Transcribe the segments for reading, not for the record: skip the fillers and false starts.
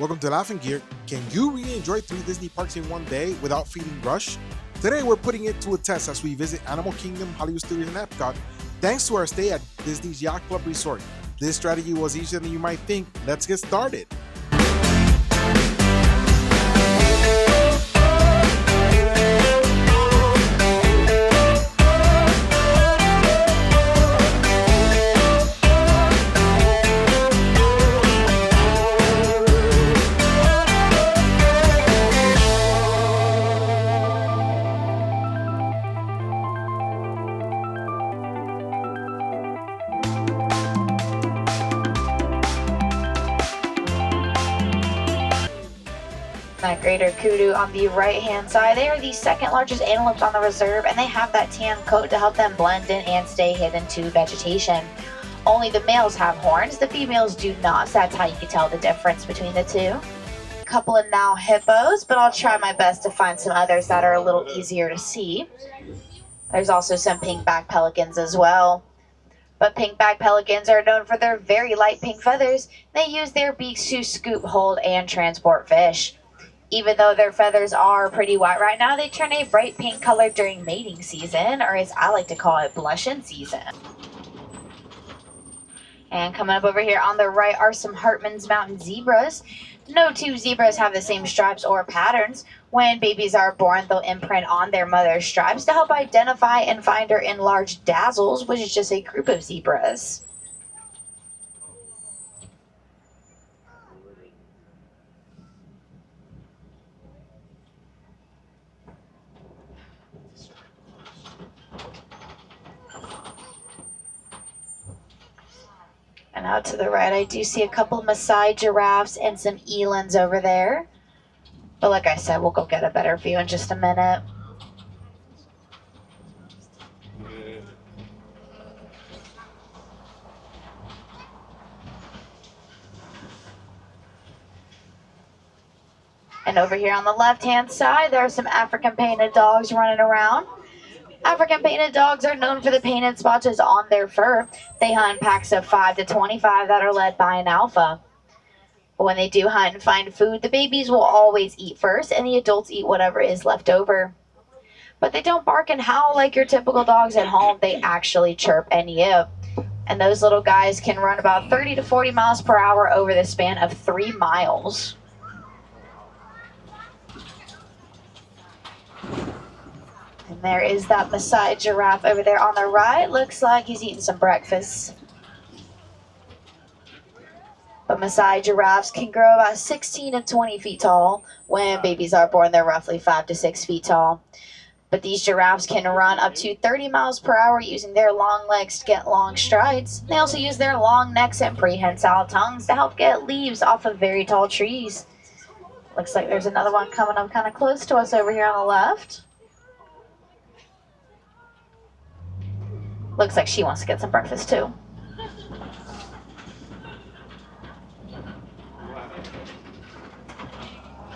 Welcome to Laughing Gear. Can you really enjoy 3 Disney parks in one day without feeling rushed? Today we're putting it to a test as we visit Animal Kingdom, Hollywood Studios, and EPCOT, thanks to our stay at Disney's Yacht Club Resort. This strategy was easier than you might think. Let's get started. That greater kudu on the right hand side. They are the second largest antelopes on the reserve, and they have that tan coat to help them blend in and stay hidden to vegetation. Only the males have horns, the females do not, so that's how you can tell the difference between the two. A couple of now hippos, but I'll try my best to find some others that are a little easier to see. There's also some pink-backed pelicans as well. But pink-backed pelicans are known for their very light pink feathers. They use their beaks to scoop, hold, and transport fish. Even though their feathers are pretty white right now, they turn a bright pink color during mating season, or as I like to call it, blushing season. And coming up over here on the right are some Hartman's Mountain zebras. No two zebras have the same stripes or patterns. When babies are born, they'll imprint on their mother's stripes to help identify and find her in large dazzles, which is just a group of zebras. And out to the right, I do see a couple of Maasai giraffes and some elands over there. But like I said, we'll go get a better view in just a minute. And over here on the left-hand side, there are some African painted dogs running around. African painted dogs are known for the painted splotches on their fur. They hunt packs of 5 to 25 that are led by an alpha. But when they do hunt and find food, the babies will always eat first, and the adults eat whatever is left over. But they don't bark and howl like your typical dogs at home. They actually chirp and yip. And those little guys can run about 30 to 40 miles per hour over the span of 3 miles. And there is that Maasai giraffe over there on the right. Looks like he's eating some breakfast. But Maasai giraffes can grow about 16 and 20 feet tall. When babies are born, they're roughly 5 to 6 feet tall. But these giraffes can run up to 30 miles per hour using their long legs to get long strides. They also use their long necks and prehensile tongues to help get leaves off of very tall trees. Looks like there's another one coming up kind of close to us over here on the left. Looks like she wants to get some breakfast too.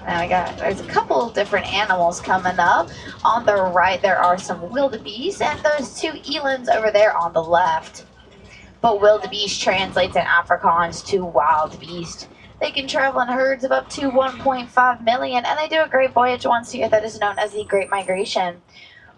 Now there's a couple different animals coming up. On the right there are some wildebeest and those 2 elands over there on the left. But wildebeest translates in Afrikaans to wild beast. They can travel in herds of up to 1.5 million, and they do a great voyage once a year that is known as the Great Migration.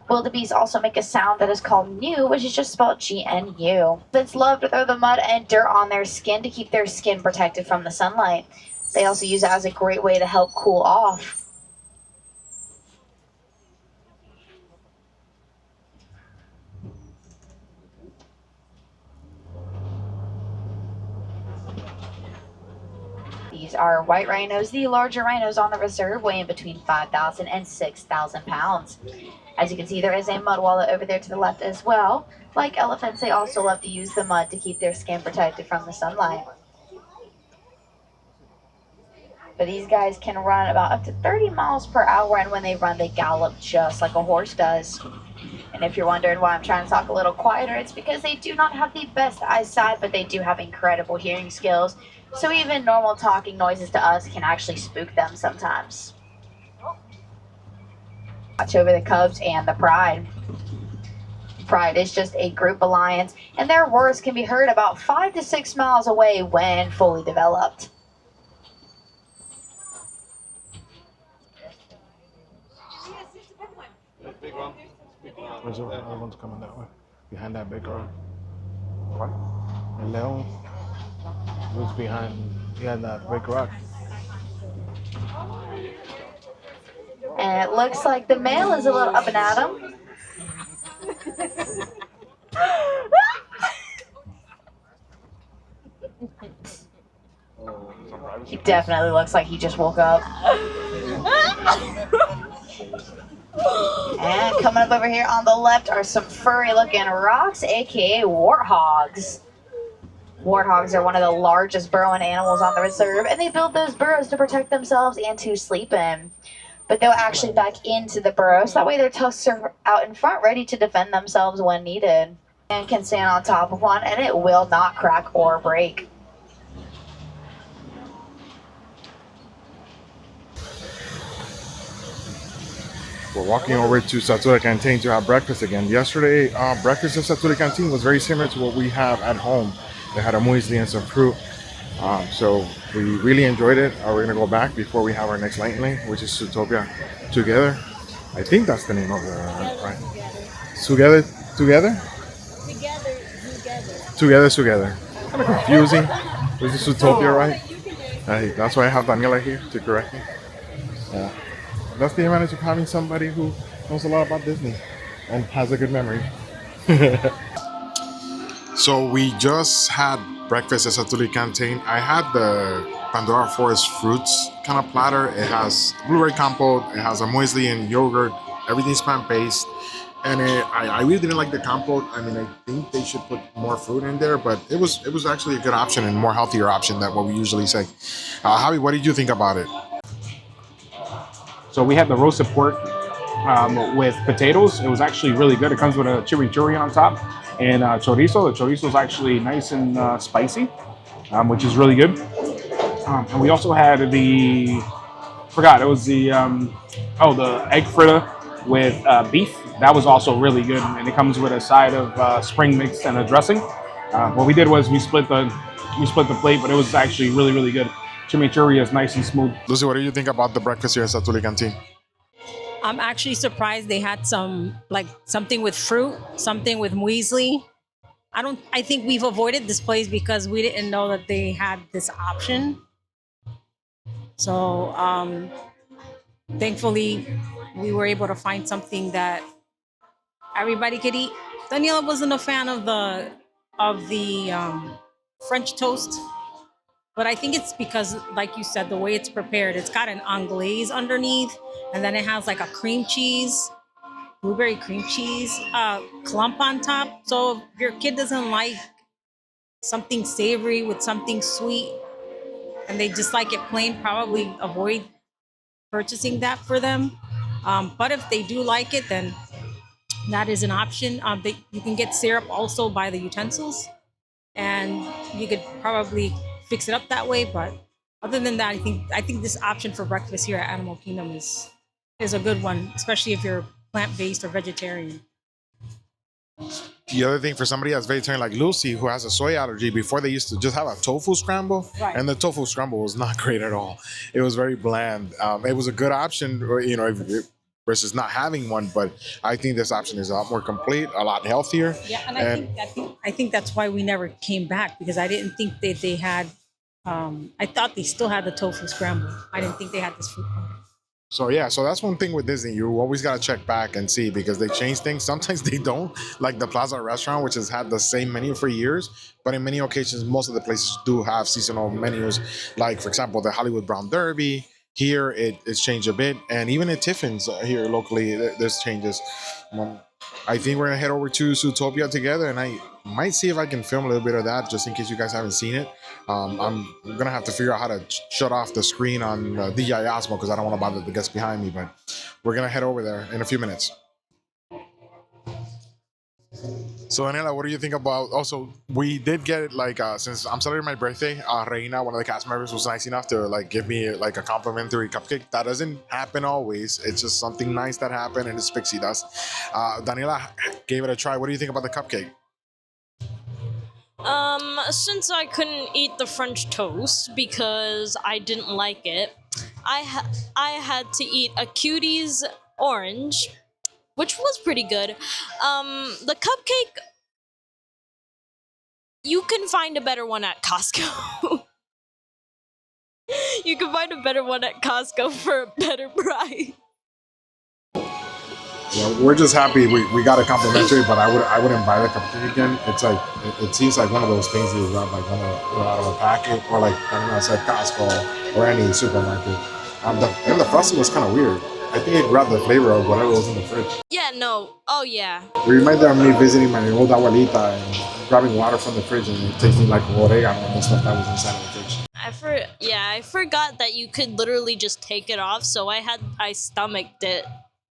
Wildebeest also make a sound that is called gnu, which is just spelled G-N-U. It's love to throw the mud and dirt on their skin to keep their skin protected from the sunlight. They also use it as a great way to help cool off. These are white rhinos, the larger rhinos on the reserve, weighing between 5,000 and 6,000 pounds. As you can see, there is a mud wallet over there to the left as well. Like elephants, they also love to use the mud to keep their skin protected from the sunlight. But these guys can run about up to 30 miles per hour, and when they run, they gallop just like a horse does. And if you're wondering why I'm trying to talk a little quieter, it's because they do not have the best eyesight, but they do have incredible hearing skills. So even normal talking noises to us can actually spook them sometimes. Watch over the cubs and the pride. Pride is just a group alliance, and their roars can be heard about 5 to 6 miles away when fully developed. Where's the other one's coming that way? Behind that big rock. What? El Leon was behind. He had that big rock. And it looks like the male is a little up and at 'em. He definitely looks like he just woke up. And coming up over here on the left are some furry looking rocks, aka warthogs. Warthogs are one of the largest burrowing animals on the reserve, and they build those burrows to protect themselves and to sleep in. But they'll actually back into the burrow, so that way their tusks are out in front, ready to defend themselves when needed. And can stand on top of one, and it will not crack or break. We're walking over to Satu'li Canteen to have breakfast again. Yesterday, breakfast at Satu'li Canteen was very similar to what we have at home. They had a muesli and some fruit. So we really enjoyed it. We're gonna go back before we have our next light lane, which is Zootopia Together. I think that's the name of the right. Together. Together. Kind of confusing. This is Zootopia, right? That's why I have Daniela here to correct me. Yeah. That's the advantage of having somebody who knows a lot about Disney and has a good memory. So we just had breakfast at Satu'li Canteen. I had the Pandora Forest fruits kind of platter. It has blueberry compote, it has a muesli and yogurt, everything's plant-based. And I really didn't like the compote. I mean, I think they should put more fruit in there, but it was actually a good option and more healthier option than what we usually say. Javi, what did you think about it? So we had the roasted pork with potatoes. It was actually really good. It comes with a chimichurri on top and chorizo. The chorizo is actually nice and spicy, which is really good. And we also had it was the egg fritter with beef. That was also really good, and it comes with a side of spring mix and a dressing. What we did was we split the plate, but it was actually really, really good. Chimichurri is nice and smooth. Lucy, what do you think about the breakfast here at Satu'li Canteen? I'm actually surprised they had something with fruit, something with muesli. I think we've avoided this place because we didn't know that they had this option. So thankfully we were able to find something that everybody could eat. Daniela wasn't a fan of the French toast. But I think it's because, like you said, the way it's prepared, it's got an anglaise underneath, and then it has like a cream cheese, blueberry cream cheese, clump on top. So if your kid doesn't like something savory with something sweet, and they just like it plain, probably avoid purchasing that for them. But if they do like it, then that is an option. You can get syrup also by the utensils, and you could probably fix it up that way. But other than that, I think this option for breakfast here at Animal Kingdom is a good one, especially if you're plant-based or vegetarian. The other thing for somebody that's vegetarian like Lucy, who has a soy allergy, before they used to just have a tofu scramble, Right. And the tofu scramble was not great at all. It was very bland. It was a good option, versus not having one, but I think this option is a lot more complete, a lot healthier. Yeah, and I think that's why we never came back, because I didn't think that they had. I thought they still had the tofu scramble. I didn't think they had this food. So that's one thing with Disney. You always got to check back and see, because they change things. Sometimes they don't, like the Plaza restaurant, which has had the same menu for years. But in many occasions, most of the places do have seasonal menus. Like, for example, the Hollywood Brown Derby. Here, it's changed a bit. And even at Tiffin's here locally, there's changes. I think we're going to head over to Zootopia together, and I might see if I can film a little bit of that, just in case you guys haven't seen it. I'm going to have to figure out how to shut off the screen on DJI Osmo, because I don't want to bother the guests behind me, but we're going to head over there in a few minutes. So, Daniela, what do you think about... Also, we did get, since I'm celebrating my birthday, Reina, one of the cast members, was nice enough to, give me, a complimentary cupcake. That doesn't happen always. It's just something nice that happened, and it's pixie dust. Daniela gave it a try. What do you think about the cupcake? Since I couldn't eat the French toast because I didn't like it, I had to eat a Cutie's orange, which was pretty good. The cupcake, you can find a better one at Costco. You can find a better one at Costco for a better price. Yeah, we're just happy we got a complimentary, but I wouldn't buy the cupcake again. It's like it seems like one of those things you grab like out of a packet, or like I don't know, it's like Costco or any supermarket. And the frosting was kind of weird. I think it grabbed the flavor of whatever was in the fridge. Yeah, no. Oh, yeah. It reminded me of me visiting my old abuelita and grabbing water from the fridge and it tasting like oregano and stuff that was inside of the fridge. I forgot that you could literally just take it off, so I stomached it.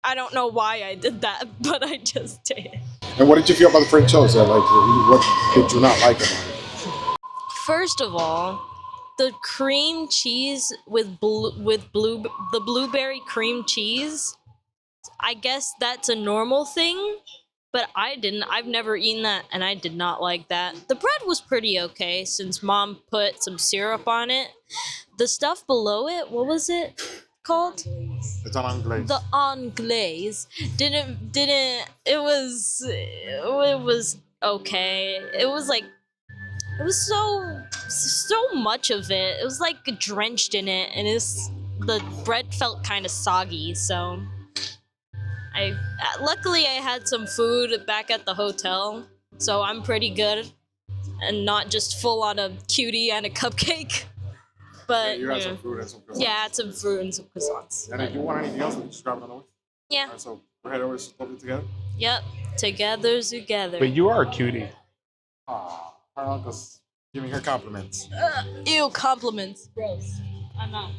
I don't know why I did that, but I just did. And what did you feel about the French toast? Like, what did you not like about it? First of all, the cream cheese with the blueberry cream cheese, I guess that's a normal thing, but I've never eaten that, and I did not like that. The bread was pretty okay, since Mom put some syrup on it. The stuff below it, what was it called? It's an anglaise. The anglaise didn't, it was okay. It was so much of it. It was like drenched in it, and the bread felt kind of soggy. So luckily I had some food back at the hotel, so I'm pretty good, and not just full on a cutie and a cupcake. But you had some fruit and some croissants. Yeah, I had some fruit and some croissants. And if you want anything else, we can just grab another one. Yeah. All right, so we're heading over to Zootopia together. Yep. Together, Zoogether. But you are a cutie. Aw, her uncle's giving her compliments. Ew, compliments. Gross. I'm not.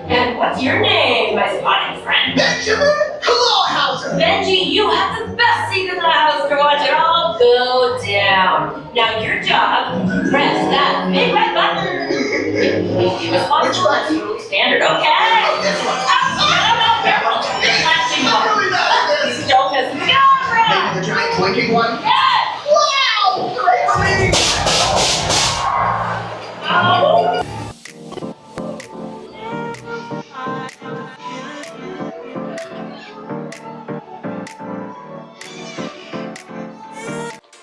And what's your name, my spotted friend? Benjamin? Hello, Hauser! Benji, you have the best seat in the house to watch it all go down. Now your job, press that big red button. Please be responsible, that's really standard, okay? No, careful. Flashing one. Please don't miss the camera! The giant clinking one? Yes! Wow! Great for me! Oh!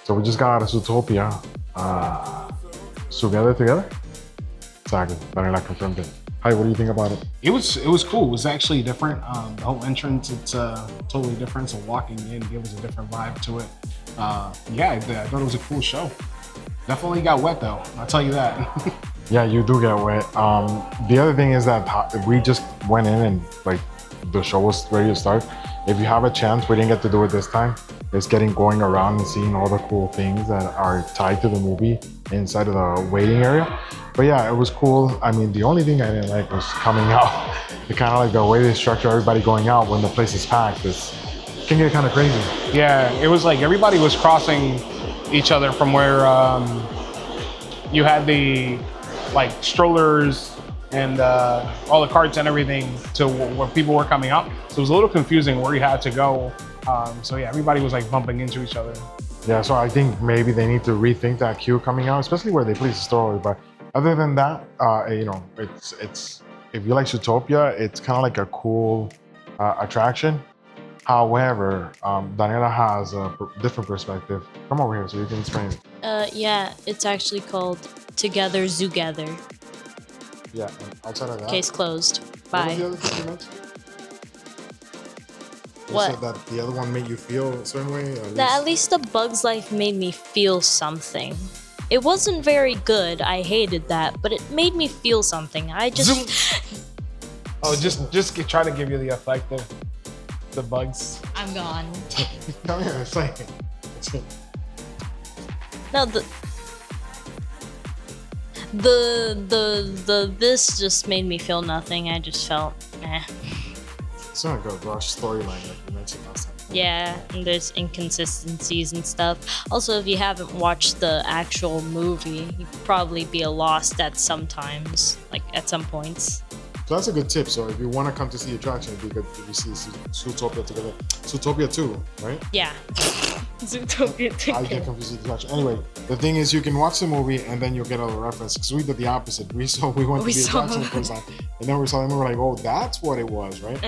So we just got out of Zootopia. Zoogether together? Exactly. Daniela confirmed it. Hi, what do you think about it? It was cool. It was actually different. The whole entrance, it's totally different. So walking in gives a different vibe to it. Yeah, I thought it was a cool show. Definitely got wet though, I'll tell you that. Yeah, you do get wet. The other thing is that we just went in and like the show was ready to start. If you have a chance, we didn't get to do it this time. It's going around and seeing all the cool things that are tied to the movie inside of the waiting area. But yeah, it was cool. I mean, the only thing I didn't like was coming out. It kind of like the way they structure everybody going out when the place is packed. It can get kind of crazy. Yeah, it was like everybody was crossing each other from where you had the like strollers and all the carts and everything to where people were coming up. So it was a little confusing where you had to go. So yeah, everybody was like bumping into each other. Yeah, so I think maybe they need to rethink that queue coming out, especially where they place the strollers. But other than that, you know, it's if you like Zootopia, it's kind of like a cool attraction. However, Daniela has a different perspective. Come over here so you can explain it. Yeah, it's actually called Together Zoogether. Yeah, and outside of that, Case closed. what was Bye. the other thing you mentioned? You What? said that the other one made you feel a certain way. At least the Bug's Life made me feel something. It wasn't very good. I hated that, but it made me feel something. I just Oh, just try to give you the effect of the bugs. I'm gone. Come here, it's like No, this just made me feel nothing. I just felt it's not like a rush storyline like you mentioned last time. Yeah, and there's inconsistencies and stuff. Also, if you haven't watched the actual movie, you'd probably be lost at sometimes, like at some points. So that's a good tip. So if you want to come to see the attraction, it'd be good if you see Zootopia together. Zootopia 2, right? Yeah. Zootopia I get confused with the attraction. Anyway, the thing is you can watch the movie and then you'll get all the reference. Because we did the opposite. We went to the attraction the first time. And then we saw them and we were like, oh, that's what it was, right?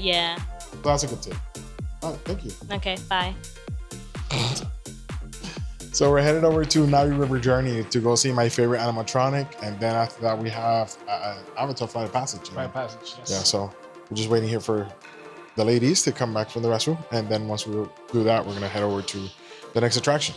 Yeah. So that's a good tip. All right, thank you. Okay, bye. So we're headed over to Navi River Journey to go see my favorite animatronic. And then after that, we have Avatar Flight of Passage. Flight of Passage, yes. Yeah, so we're just waiting here for the ladies to come back from the restroom. And then once we do that, we're going to head over to the next attraction.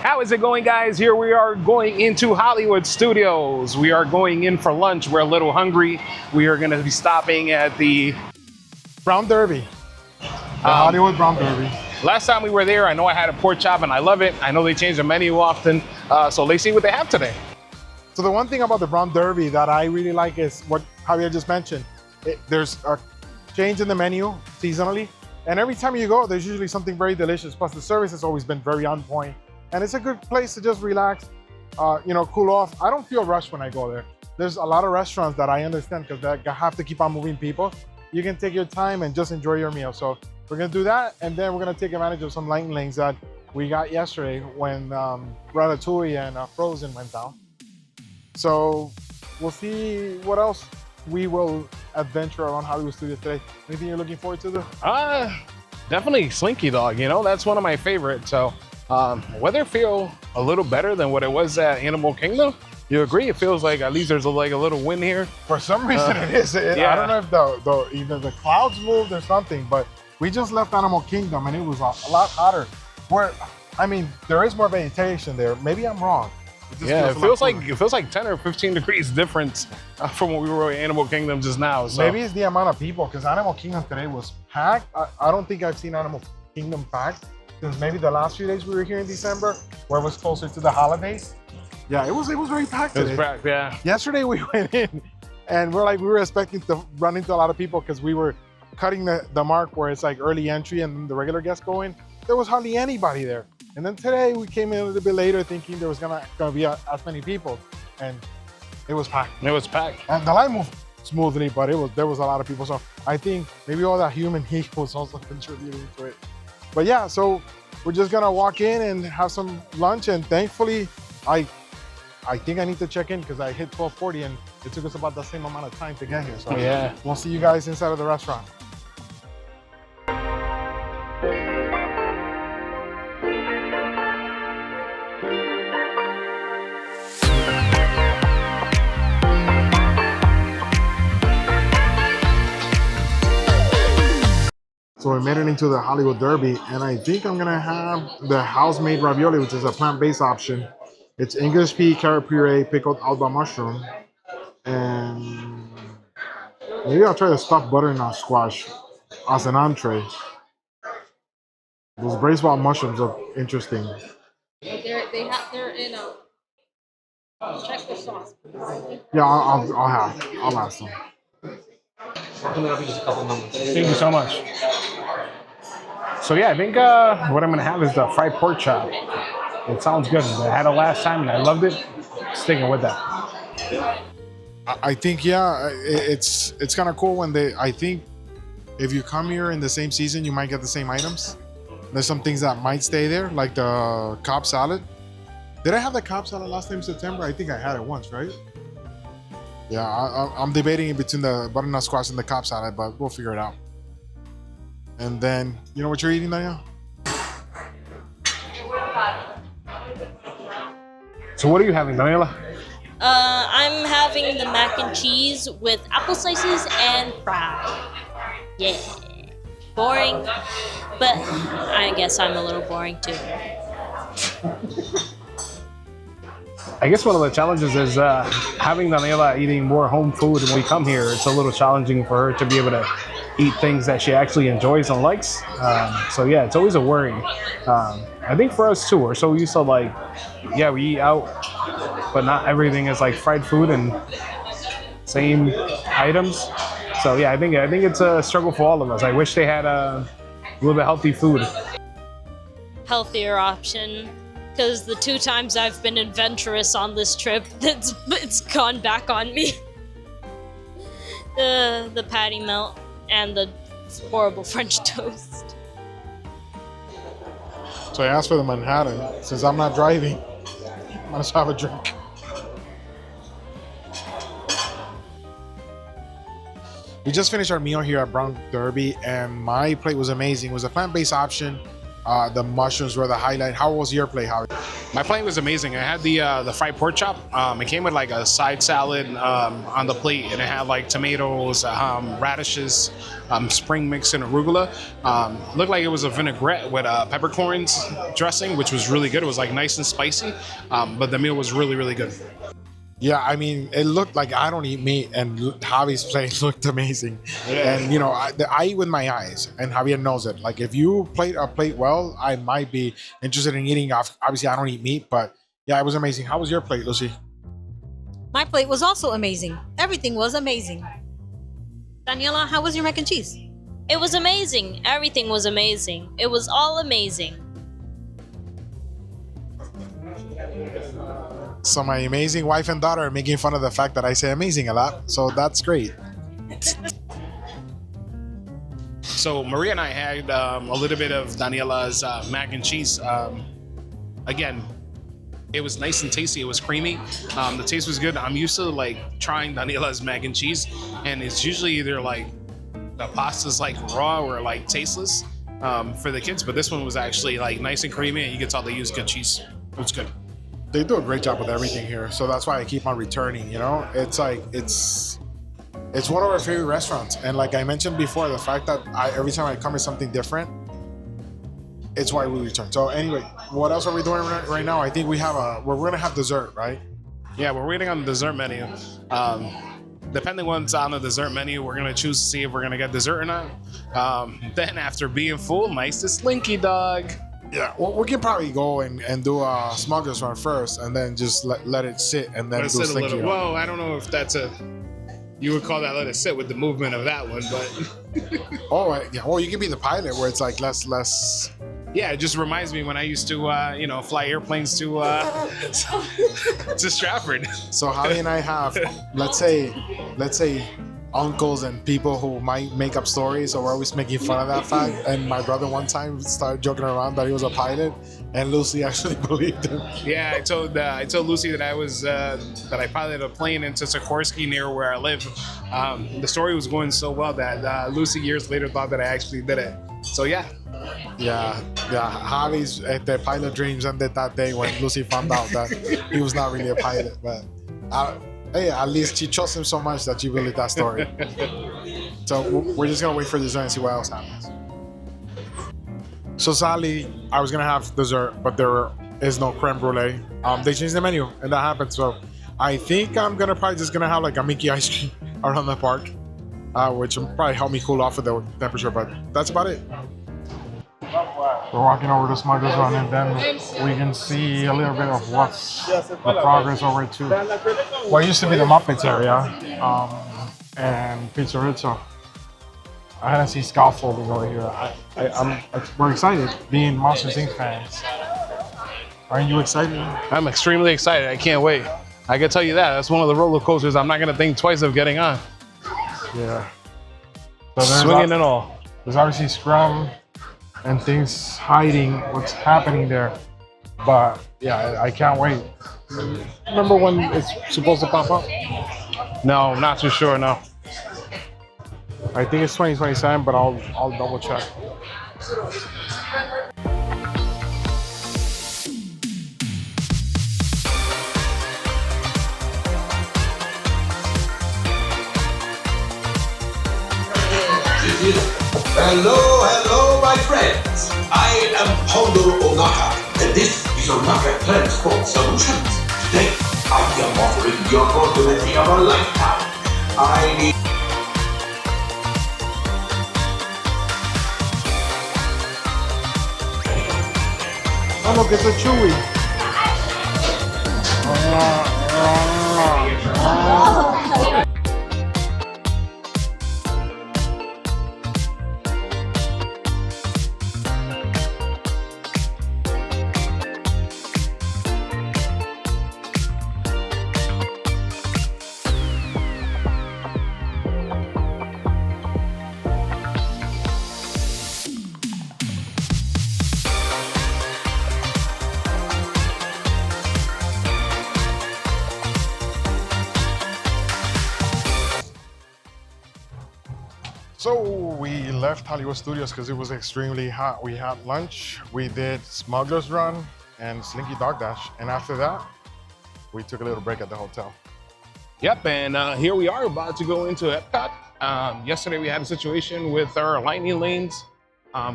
How is it going, guys? Here we are going into Hollywood Studios. We are going in for lunch. We're a little hungry. We are going to be stopping at the Brown Derby. Hollywood Brown Derby. Last time we were there, I know I had a pork chop and I love it. I know they change the menu often. So let's see what they have today. So the one thing about the Brown Derby that I really like is what Javier just mentioned. There's a change in the menu seasonally. And every time you go, there's usually something very delicious. Plus the service has always been very on point. And it's a good place to just relax, cool off. I don't feel rushed when I go there. There's a lot of restaurants that I understand because they have to keep on moving people. You can take your time and just enjoy your meal. So we're gonna do that, and then we're gonna take advantage of some lightning lanes that we got yesterday when Ratatouille and Frozen went down. So we'll see what else we will adventure around Hollywood Studios today. Anything you're looking forward to? Definitely Slinky Dog. That's one of my favorites. So weather feel a little better than what it was at Animal Kingdom. You agree? It feels like at least there's a little wind here. For some reason it is. Yeah. I don't know if either the clouds moved or something, but we just left Animal Kingdom and it was a lot hotter. There is more vegetation there. Maybe I'm wrong. It feels like 10 or 15 degrees difference from when we were at Animal Kingdom just now. So. Maybe it's the amount of people, because Animal Kingdom today was packed. I don't think I've seen Animal Kingdom packed since maybe the last few days we were here in December, where it was closer to the holidays. Yeah, it was very packed today. It was packed, yeah. Yesterday we went in and we were expecting to run into a lot of people because we were cutting the mark where it's like early entry and the regular guests go in. There was hardly anybody there. And then today we came in a little bit later thinking there was gonna be as many people, and it was packed. It was packed. And the line moved smoothly, but there was a lot of people. So I think maybe all that human heat was also contributing to it. But yeah, so we're just gonna walk in and have some lunch, and thankfully I think I need to check in because I hit 12:40 and it took us about the same amount of time to get here. So Yeah. we'll see you guys inside of the restaurant. So we made it into the Hollywood Derby, and I think I'm gonna have the house-made ravioli, which is a plant-based option. It's English pea, carrot puree, pickled alba mushroom, and maybe I'll try the stuffed butternut squash as an entree. Those braised wild mushrooms look interesting. They're in a. Check the sauce. Yeah, I'll ask them. Thank you so much. So yeah, I think what I'm gonna have is the fried pork chop. It sounds good. I had it last time and I loved it. Sticking with that. I think it's kind of cool when I think if you come here in the same season, you might get the same items. There's some things that might stay there, like the Cobb salad. Did I have the Cobb salad last time in September? I think I had it once, right? Yeah, I'm debating in between the butternut squash and the Cobb salad, but we'll figure it out. And then, you know what you're eating, Danielle? So what are you having, Daniela? I'm having the mac and cheese with apple slices and fries. Yeah. Boring, but I guess I'm a little boring too. I guess one of the challenges is having Daniela eating more home food when we come here. It's a little challenging for her to be able to eat things that she actually enjoys and likes. So yeah, it's always a worry. I think for us too, we're so used to we eat out, but not everything is like fried food and same items. So yeah, I think it's a struggle for all of us. I wish they had a little bit healthy food. Healthier option. Because the 2 times I've been adventurous on this trip, it's gone back on me. The patty melt and the horrible French toast. So I asked for the Manhattan. Since I'm not driving, I'm gonna have a drink. We just finished our meal here at Brown Derby, and my plate was amazing. It was a plant-based option. The mushrooms were the highlight. How was your plate, Howard? My plate was amazing. I had the fried pork chop. It came with like a side salad on the plate, and it had like tomatoes, radishes, spring mix, and arugula. Looked like it was a vinaigrette with peppercorns dressing, which was really good. It was like nice and spicy, but the meal was really, really good. Yeah, I mean, it looked like I don't eat meat, and Javi's plate looked amazing. Yeah. And I eat with my eyes, and Javier knows it. Like, if you plate a plate well, I might be interested in eating. Obviously, I don't eat meat, but yeah, it was amazing. How was your plate, Lucy? My plate was also amazing. Everything was amazing. Daniela, how was your mac and cheese? It was amazing. Everything was amazing. It was all amazing. So my amazing wife and daughter are making fun of the fact that I say amazing a lot. So that's great. So Maria and I had a little bit of Daniela's mac and cheese. Again, it was nice and tasty. It was creamy. The taste was good. I'm used to like trying Daniela's mac and cheese, and it's usually either like the pasta's like raw or like tasteless for the kids. But this one was actually like nice and creamy, and you could tell they used good cheese. It was good. They do a great job with everything here. So that's why I keep on returning, It's like, it's one of our favorite restaurants. And like I mentioned before, the fact that every time I come with something different, it's why we return. So anyway, what else are we doing right now? I think we're gonna have dessert, right? Yeah, we're waiting on the dessert menu. Depending on what's on the dessert menu, we're gonna choose to see if we're gonna get dessert or not. Then after being full, nice to Slinky Dog. Yeah, well, we can probably go and do a Smuggler's Run first, and then just let it sit, and then do Slinky Run. Well, I don't know if you would call that let it sit with the movement of that one, but oh yeah, well, you can be the pilot where it's like less Yeah, it just reminds me when I used to, fly airplanes to to Stratford. So Javi and I have, let's say, uncles and people who might make up stories, so we're always making fun of that fact. And my brother one time started joking around that he was a pilot, and Lucy actually believed him. Yeah, I told Lucy that I was that I piloted a plane into Sikorsky near where I live. The story was going so well that Lucy years later thought that I actually did it. So yeah. Yeah. Javi's the pilot dreams ended that day when Lucy found out that he was not really a pilot. But hey, at least she trusts him so much that she believed that story. So we're just gonna wait for dessert and see what else happens. So sadly, I was gonna have dessert, but there is no creme brulee. They changed the menu, and that happened. So I think I'm probably just gonna have like a Mickey ice cream around the park, which will probably help me cool off with the temperature. But that's about it. We're walking over to Smuggler's Run, and then we can see a little bit of what's the progress over to what used to be the Muppets area and Pizzerizzo. I hadn't seen scaffolding over here. We're excited, being Monsters Inc. fans. Aren't you excited? I'm extremely excited. I can't wait. I can tell you that. That's one of the roller coasters I'm not going to think twice of getting on. Yeah. So Swinging and all. There's obviously scrum and things hiding what's happening there. But yeah, I can't wait. Remember when it's supposed to pop up? No, not too sure, no. I think it's 2027, but I'll double check. Hello, my friends. I am Hondo Onaka, and this is Onaka Transport Solutions. Today, I am offering the opportunity of a lifetime. I need. Oh look, it's a Chewy. So we left Hollywood Studios because it was extremely hot. We had lunch, we did Smuggler's Run and Slinky Dog Dash, and after that, we took a little break at the hotel. Yep, and here we are about to go into Epcot. Yesterday we had a situation with our lightning lanes.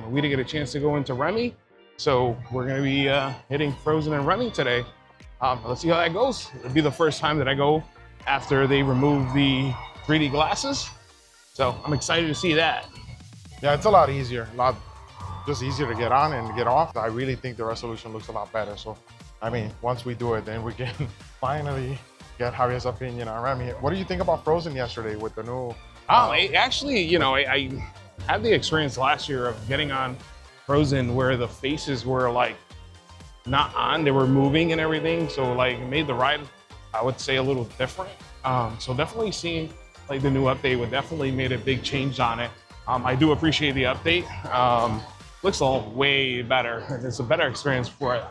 We didn't get a chance to go into Remy, so we're gonna be hitting Frozen and Remy today. Let's see how that goes. It'll be the first time that I go after they remove the 3D glasses. So I'm excited to see that. Yeah, it's a lot easier, just easier to get on and get off. I really think the resolution looks a lot better. So, I mean, once we do it, then we can finally get Javier's opinion on Remy. What do you think about Frozen yesterday with the new? Actually, I had the experience last year of getting on Frozen where the faces were like not on, they were moving and everything. So like it made the ride, I would say, a little different. So definitely seeing like the new update would definitely made a big change on it. I do appreciate the update. Looks all way better. It's a better experience for it.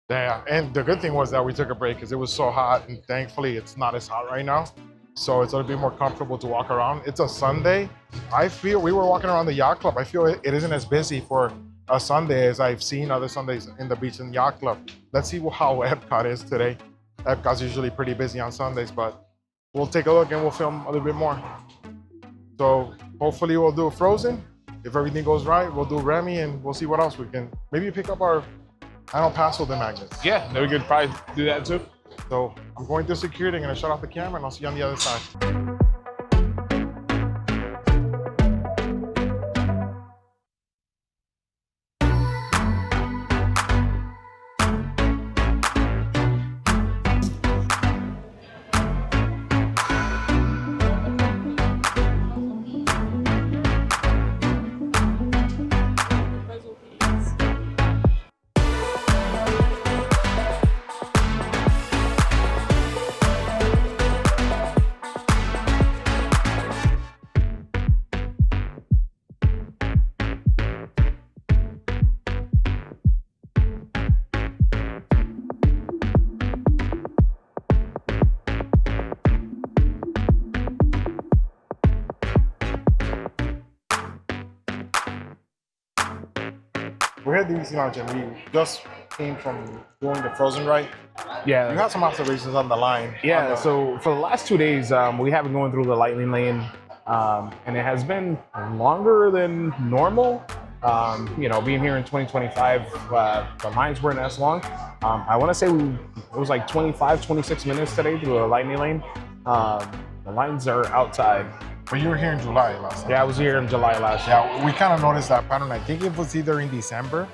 Yeah, and the good thing was that we took a break because it was so hot, and thankfully it's not as hot right now. So it's gonna be more comfortable to walk around. It's a Sunday. I feel we were walking around the Yacht Club. I feel it isn't as busy for a Sunday as I've seen other Sundays in the beach and Yacht Club. Let's see how Epcot is today. Epcot's usually pretty busy on Sundays, but we'll take a look and we'll film a little bit more. So hopefully we'll do Frozen. If everything goes right, we'll do Remy and we'll see what else we can. Maybe pick up our, Paso de magnets. Yeah, we could probably do that too. So I'm going through security, I'm gonna shut off the camera and I'll see you on the other side. we're at DVC Lounge and we just came from doing the Frozen ride. Yeah. You had some observations on the line. Yeah, so for the last 2 days, we have been going through the lightning lane, and it has been longer than normal. Being here in 2025, the lines weren't as long. I want to say it was like 25, 26 minutes today through the lightning lane. The lines are outside. But you were here in July last time. Yeah, I was here in July last year. Yeah, we kind of noticed that pattern. I think it was either in December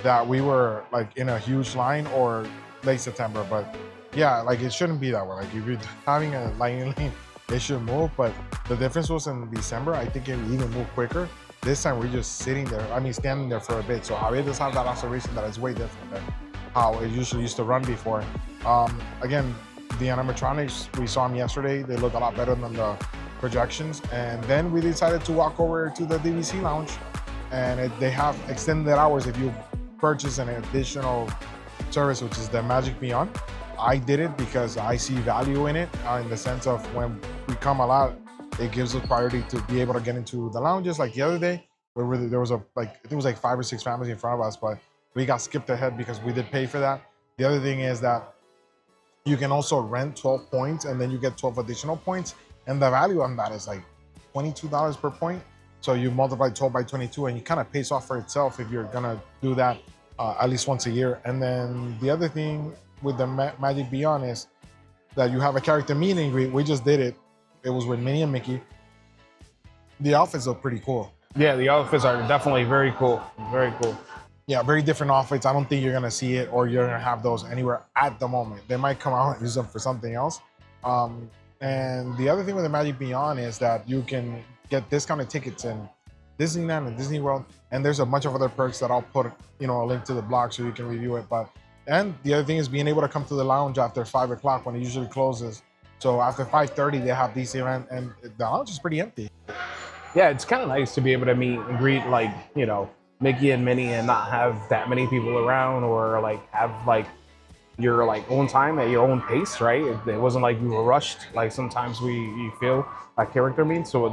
that we were like in a huge line or late September. But yeah, like it shouldn't be that way. Like if you're having a lightning lane, it should move. But the difference was in December, I think it even moved quicker. This time we're just sitting there, standing there for a bit. So Javier does have that observation that is way different than how it usually used to run before. Again, the animatronics, we saw them yesterday. They look a lot better than the projections. And then we decided to walk over to the DVC lounge, and they have extended hours if you purchase an additional service, which is the Magic Beyond. I did it because I see value in it, in the sense of when we come a lot, it gives us priority to be able to get into the lounges. Like the other day, where there was I think it was like 5 or 6 families in front of us, but we got skipped ahead because we did pay for that. The other thing is that you can also rent 12 points and then you get 12 additional points. And the value on that is like $22 per point. So you multiply 12 by 22 and it kind of pays off for itself if you're gonna do that at least once a year. And then the other thing with the Magic Beyond is that you have a character meet and greet. We just did it. It was with Minnie and Mickey. The outfits are pretty cool. Yeah, the outfits are definitely very cool. Very cool. Yeah, very different outfits. I don't think you're gonna see it or you're gonna have those anywhere at the moment. They might come out and use them for something else. And the other thing with the Magic Beyond is that you can get discounted tickets in Disneyland and Disney World. And there's a bunch of other perks that I'll put, a link to the blog so you can review it. And the other thing is being able to come to the lounge after 5 o'clock when it usually closes. So after 5:30, they have these events and the lounge is pretty empty. Yeah, it's kind of nice to be able to meet and greet Mickey and Minnie and not have that many people around, or have your own time at your own pace, right? It wasn't like we were rushed like sometimes you feel like character meets. So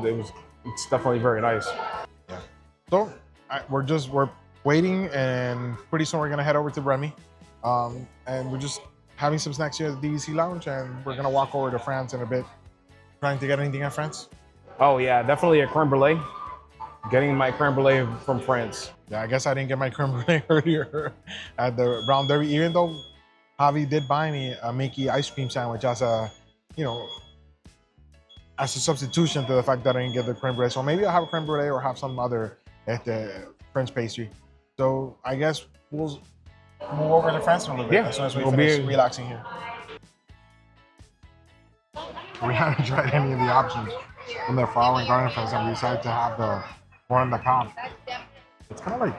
it's definitely very nice. Yeah. So we're waiting, and pretty soon we're gonna head over to Remy, and we're just having some snacks here at the DVC Lounge, and we're gonna walk over to France in a bit. Trying to get anything at France? Oh yeah, definitely a creme brulee. Getting my creme brulee from France. Yeah, I guess I didn't get my creme brulee earlier at the Brown Derby, even though Javi did buy me a Mickey ice cream sandwich as a substitution to the fact that I didn't get the creme brulee. So maybe I'll have a creme brulee or have some other French pastry. So I guess we'll move over to France in a little bit as soon as we finish relaxing here. We haven't tried any of the options from the Flower and Garden Fest, and we decided to have the one in the pound. It's kind of like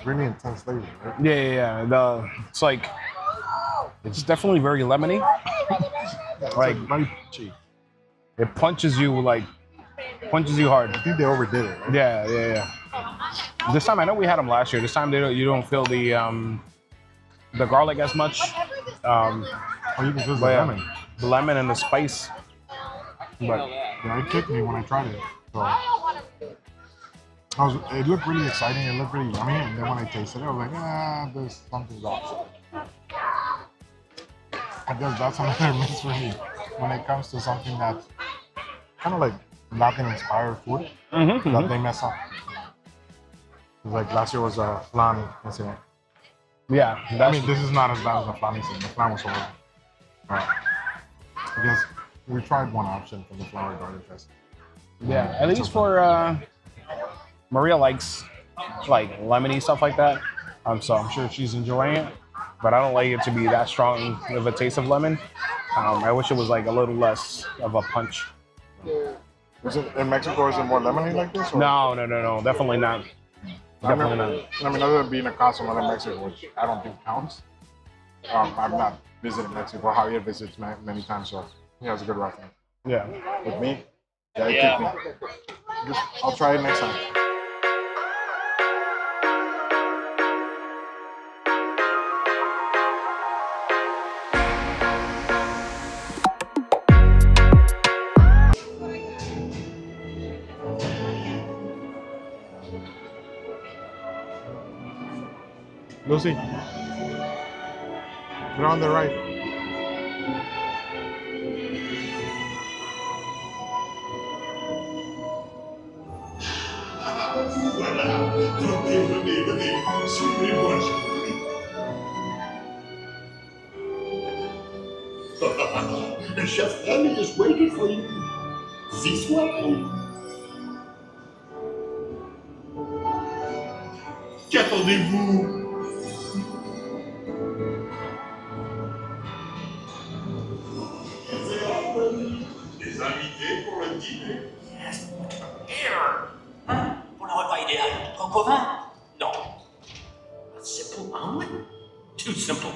really intense flavor, right? Yeah. It's definitely very lemony. Like very cheap. It punches you hard. I think they overdid it, right? Yeah. This time, I know we had them last year. This time you don't feel the garlic as much. You can feel the lemon. The lemon and the spice. But it kicked me when I tried it. So it looked really exciting. It looked really yummy. And then when I tasted it, I was like, there's something off. I guess that's another miss for me when it comes to something that's kind of like Latin-inspired food that they mess up. Like last year was a flan incident. Yeah. This is not as bad as the flan incident. The flan was horrible. But I guess we tried one option from the Flower Garden Fest. Yeah, at least for Maria likes lemony stuff like that. So I'm sure she's enjoying it. But I don't like it to be that strong of a taste of lemon. I wish it was a little less of a punch. Is it in Mexico? Is it more lemony like this? Or? No, definitely not. Definitely not. Other than being a customer in Mexico, which I don't think counts. I've not visited Mexico. Javier visits many times, so he has a good reference. Yeah. With me, it kicked me. I'll try it next time. Lucy. Put on the right. Voilà. Venez. Suivez-moi, chef. Chef Remy is waiting for you. This way. Qu'attendez-vous? Des invités pour le dîner? Here! Hein? Pour le repas idéal, coq au vin? Non. A simple omelet? Too simple.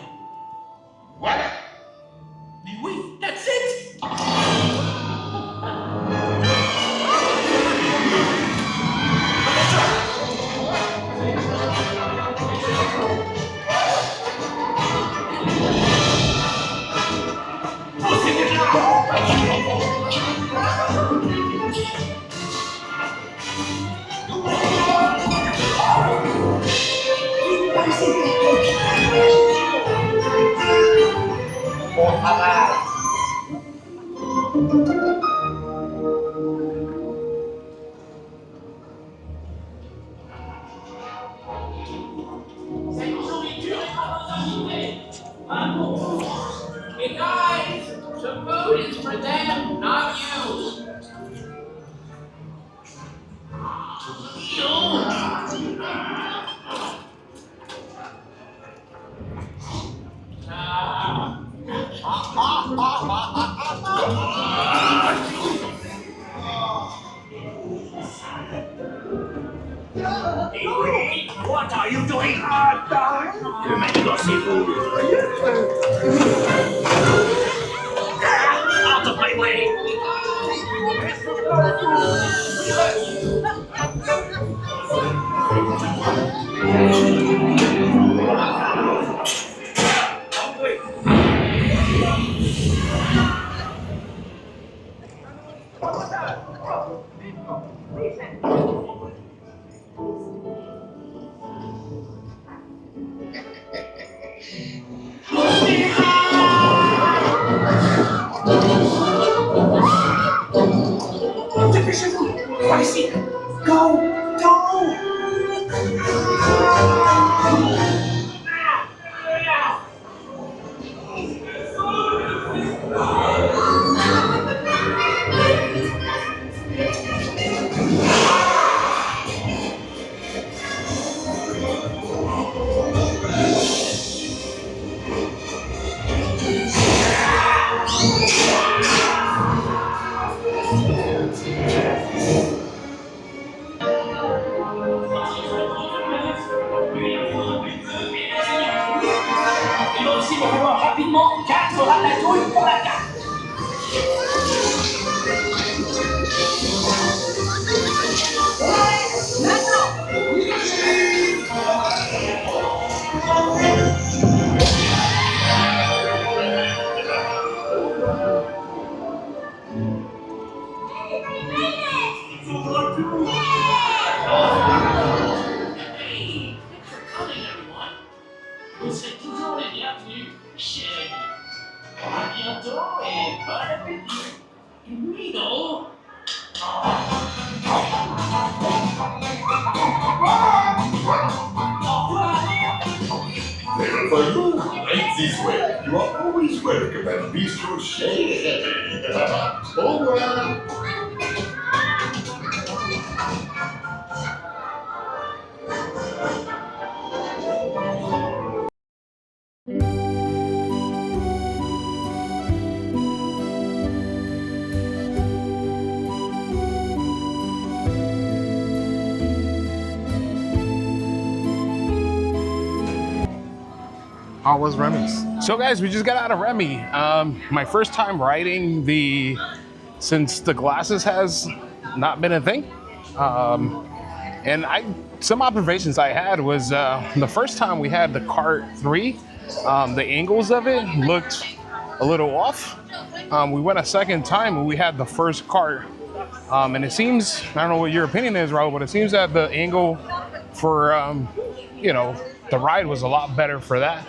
Voilà. Mais oui, that's it! Bon travail. Cette nourriture est à vos invités. Un bon. Hey guys, the food is for them, not you. Gree, what are you doing? Que manigocez-vous? Out of my way! Dépêchez-vous! Par ici! Go! Go! Il va aussi me falloir rapidement 4 ratatouilles pour la carte. Hey, thanks for coming, everyone. Vous serez toujours les bienvenus chez Remy. À bientôt et bon appétit. Rhinos. There for you. Right this way. You are always welcome at Bistro Chez Remy. Au revoir. How was Remy's? So guys, we just got out of Remy. My first time riding since the glasses has not been a thing. And some observations I had was the first time we had the Kart 3, the angles of it looked a little off. We went a second time when we had the first kart. And it seems, I don't know what your opinion is, Raul, but it seems that the angle for, the ride was a lot better for that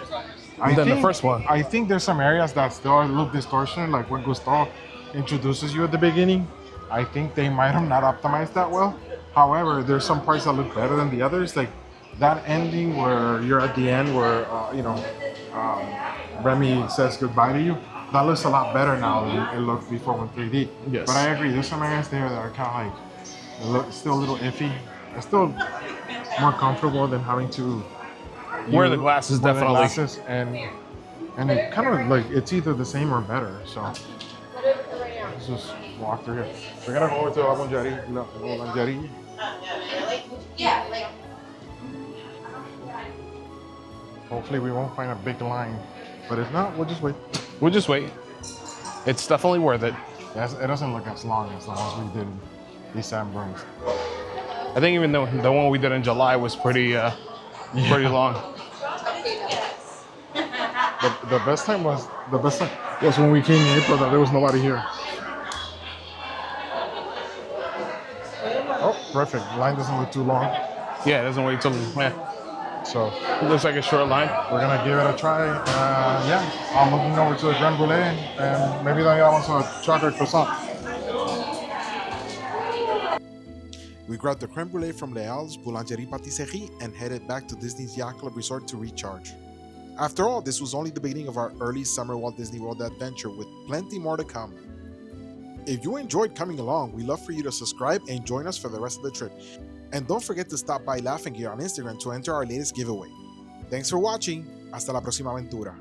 than the first one. I think there's some areas that still look distortion, like when Gustav introduces you at the beginning. I think they might have not optimized that well. However, there's some parts that look better than the others, like that ending where you're at the end where Remy says goodbye to you. That looks a lot better now than it looked before with 3D. Yes. But I agree, there's some areas there that are kind of like still a little iffy. It's still more comfortable than having to Wear the glasses, wear the definitely. glasses, and it kind of like it's either the same or better. So let's just walk through here. We're gonna go over to Boulangerie. Hopefully we won't find a big line, but if not, we'll just wait. We'll just wait. It's definitely worth it. Yes, it doesn't look as long as the ones we did in December. I think even though the one we did in July was pretty long. The best time was when we came in April that there was nobody here. Oh, perfect. The line doesn't look too long. Yeah, it doesn't wait till So it looks like a short line. we're gonna give it a try. I'm looking over to the creme brulee and maybe Danielle wants a chocolate croissant. We grabbed the creme brulee from Leal's Boulangerie Patisserie and headed back to Disney's Yacht Club Resort to recharge. After all, this was only the beginning of our early summer Walt Disney World adventure with plenty more to come. If you enjoyed coming along, we'd love for you to subscribe and join us for the rest of the trip. And don't forget to stop by Laughing Gear on Instagram to enter our latest giveaway. Thanks for watching. Hasta la próxima aventura.